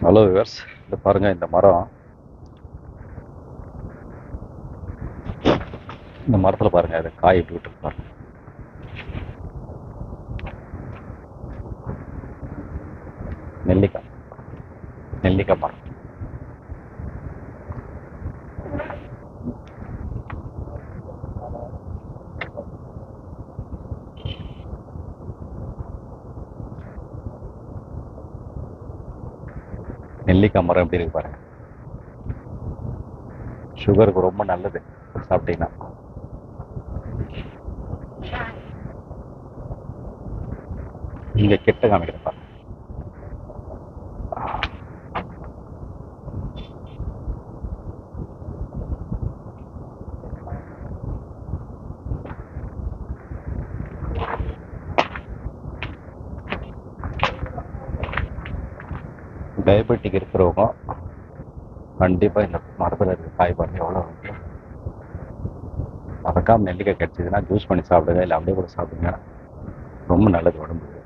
Hello viewers, இது பாருங்க இந்த மரம். இந்த மரத்தில் பாருங்க இது காய் எப்படி விட்டு பாருங்க. நெல்லிக்காய் நெல்லிக்காய் மரம். நெல்லிக்காய் மரம் எப்படி இருக்கு பாருங்க. சுகருக்கு ரொம்ப நல்லது சாப்பிட்டீங்கன்னா. இங்க கிட்ட காமிக்கிறேன் பாருங்க. டயபெட்டிக் இருக்கிறவங்க கண்டிப்பா இந்த மரத்துல இருக்க காய் பாருங்க எவ்வளவு இருக்கு. மறக்காம நெல்லிக்காய் கிடைச்சதுன்னா ஜூஸ் பண்ணி சாப்பிடுங்க, இல்லை அப்படியே கூட சாப்பிடுங்க. ரொம்ப நல்லது உடம்புக்கு.